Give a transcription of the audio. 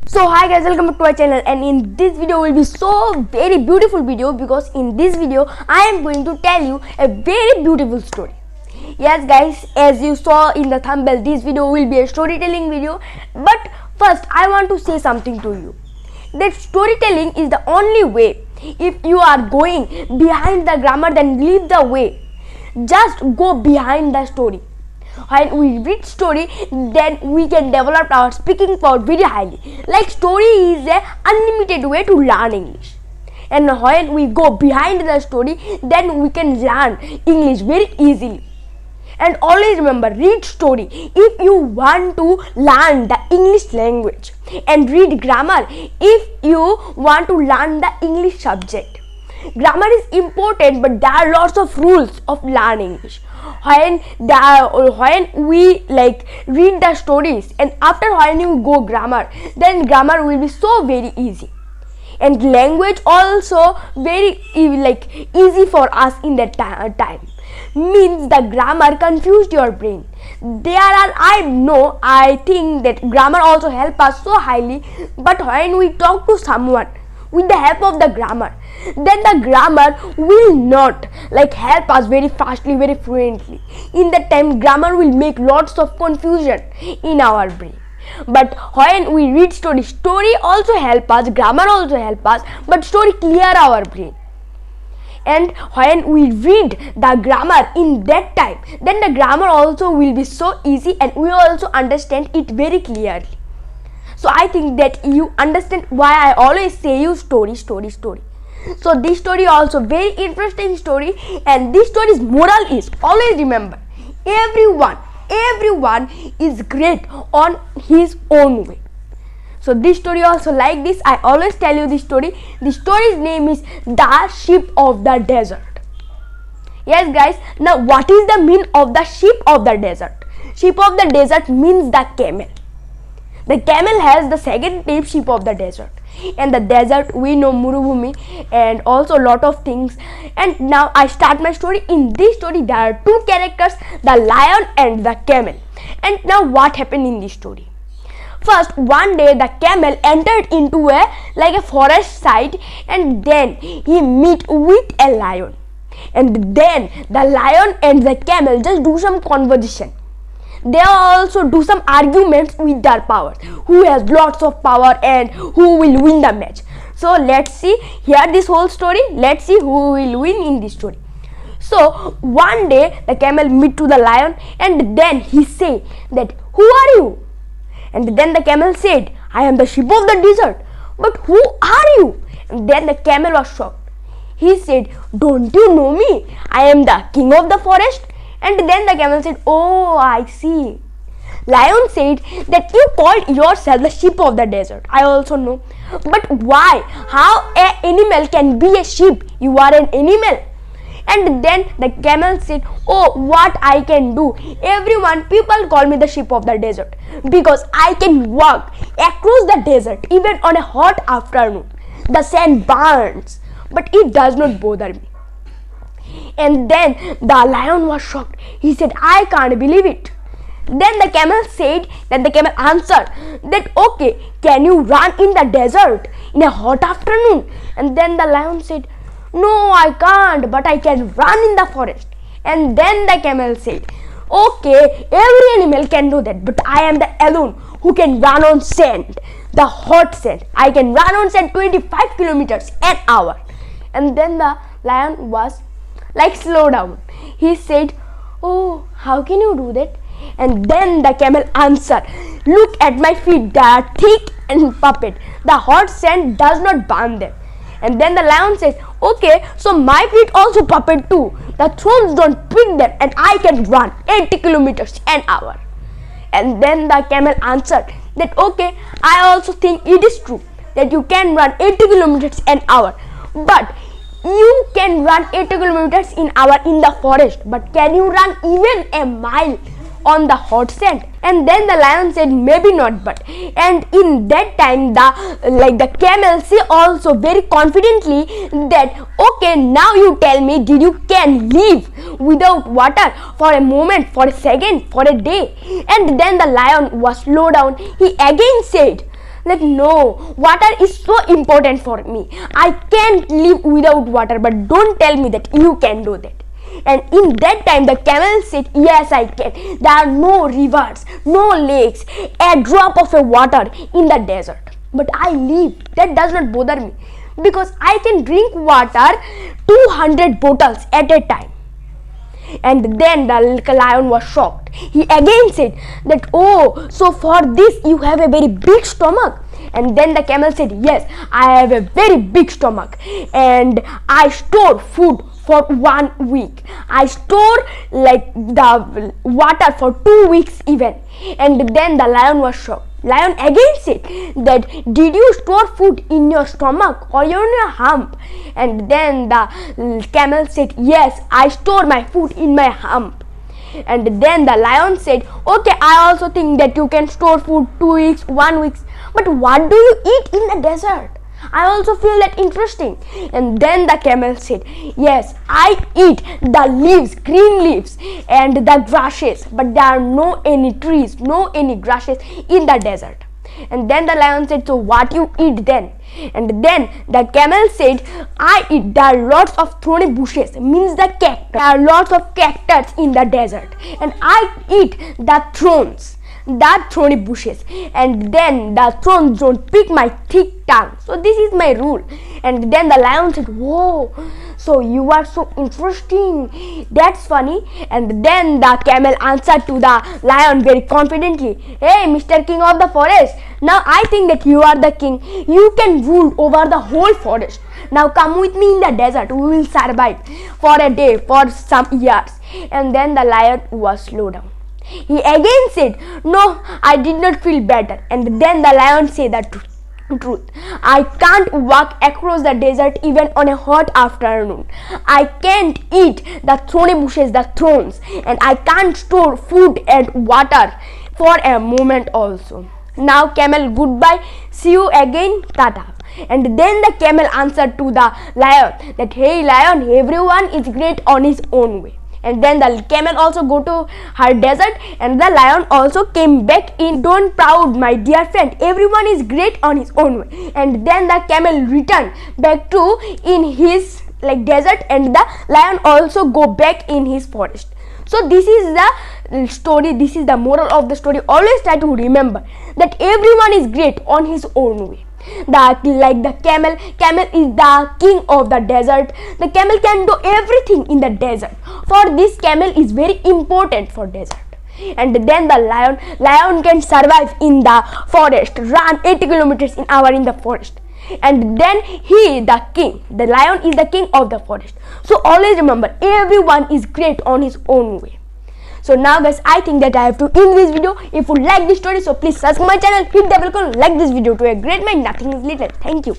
So hi guys, welcome back to our channel, and in this video will be so very beautiful video, because in this video I am going to tell you a very beautiful story. Yes guys, as you saw in the thumbnail, this video will be a storytelling video. But first I want to say something to you, that storytelling is the only way. If you are going behind the grammar, then leave the way, just go behind the story. When we read story, then we can develop our speaking power very highly. Like story is a unlimited way to learn English, and when we go behind the story, then we can learn English very easily. And always remember, read story if you want to learn the English language, and read grammar if you want to learn the English subject. Grammar is important, but there are lots of rules of learning English. When we read the stories, and after when you go grammar, then grammar will be so very easy, and language also very easy for us in that time. Means the grammar confused your brain. I think that grammar also help us so highly, but when we talk to someone with the help of the grammar, then the grammar will not help us very fastly, very fluently. In that time, grammar will make lots of confusion in our brain. But when we read story also help us, grammar also help us, but story clear our brain. And when we read the grammar in that time, then the grammar also will be so easy, and we also understand it very clearly. So I think that you understand why I always say you story. So this story also very interesting story, and this story's moral is, always remember, everyone is great on his own way. So this story also like this. I always tell you this story. The story's name is The Sheep of the Desert. Yes guys, now what is the meaning of the sheep of the desert? Sheep of the desert means the camel. The camel has the second name, sheep of the desert. And the desert, we know Murubhumi and also lot of things. And now I start my story. In this story there are two characters, the lion and the camel. And now what happened in this story? First, one day the camel entered into a forest side, and then he meet with a lion. And then the lion and the camel just do some conversation. They also do some arguments with their powers, who has lots of power and who will win the match. So let's see here this whole story. Let's see who will win in this story. So one day the camel meet to the lion, and then he say that, who are you? And then the camel said, I am the sheep of the desert. But who are you? And then the camel was shocked. He said, don't you know me? I am the king of the forest. And then the camel said, oh, I see. Lion said that you called yourself the sheep of the desert. I also know. But why? How an animal can be a sheep? You are an animal. And then the camel said, oh, what I can do? People call me the sheep of the desert, because I can walk across the desert even on a hot afternoon. The sand burns, but it does not bother me. And then the lion was shocked. He said, I can't believe it. Then the camel answered that, okay, can you run in the desert in a hot afternoon? And then the lion said, no, I can't, but I can run in the forest. And then the camel said, okay, every animal can do that, but I am the alone who can run on sand, the hot sand. I can run on sand 25 kilometers an hour. And then the lion was slow down. He said, oh, how can you do that? And then the camel answered, look at my feet, they are thick and puffed. The hot sand does not burn them. And then the lion says, okay, so my feet also puffed too. The thorns don't prick them, and I can run 80 kilometers an hour. And then the camel answered that, okay, I also think it is true that you can run 80 kilometers an hour. But you can run 80 kilometers an hour in the forest, but can you run even a mile on the hot sand? And then the lion said, maybe not, but. And in that time the camel say also very confidently that, okay, now you tell me, did you can live without water for a moment, for a second, for a day? And then the lion was slow down. He again said Like, no, water is so important for me. I can't live without water, but don't tell me that you can do that. And in that time, the camel said, yes, I can. There are no rivers, no lakes, a drop of a water in the desert. But I live. That does not bother me, because I can drink water 200 bottles at a time. And then the lion was shocked. He again said that, oh, so for this you have a very big stomach. And then the camel said, yes, I have a very big stomach, and I store food for 1 week. I store like the water for 2 weeks even. And then the lion was shocked. Lion again said that, did you store food in your stomach or in your hump? And then the camel said, yes, I store my food in my hump. And then the lion said, okay, I also think that you can store food 2 weeks, 1 week, but what do you eat in the desert? I also feel that interesting. And then the camel said, yes, I eat the leaves, green leaves and the grasses, but there are no any trees, no any grasses in the desert. And then the lion said, so what you eat then? And then the camel said, I eat, there are lots of thorny bushes, means the cactus. There are lots of cactus in the desert, and I eat the thorns, that thorny bushes, and then the thorns don't pick my thick tongue. So this is my rule. And then the lion said, whoa, so you are so interesting, that's funny. And then the camel answered to the lion very confidently, hey, Mr. King of the forest, now I think that you are the king. You can rule over the whole forest. Now come with me in the desert. We will survive for a day, for some years. And then the lion was slowed down. He again said, no, I did not feel better. And then the lion said the truth. I can't walk across the desert even on a hot afternoon. I can't eat the thorny bushes, the thorns, and I can't store food and water for a moment also. Now camel, goodbye, see you again, tata. And then the camel answered to the lion that, hey lion, everyone is great on his own way. And then the camel also go to her desert, and the lion also came back in. Don't proud, my dear friend, everyone is great on his own way. And then the camel returned back to in his desert, and the lion also go back in his forest. So this is the story, this is the moral of the story. Always try to remember that everyone is great on his own way. The camel is the king of the desert. The camel can do everything in the desert. For this, camel is very important for desert. And then the lion can survive in the forest, run 80 kilometers an hour in the forest. And then the lion is the king of the forest. So always remember, everyone is great on his own way. So now guys, I think that I have to end this video. If you like this story, so please subscribe my channel, hit the bell icon, like this video. To a great mind, nothing is little. Thank you.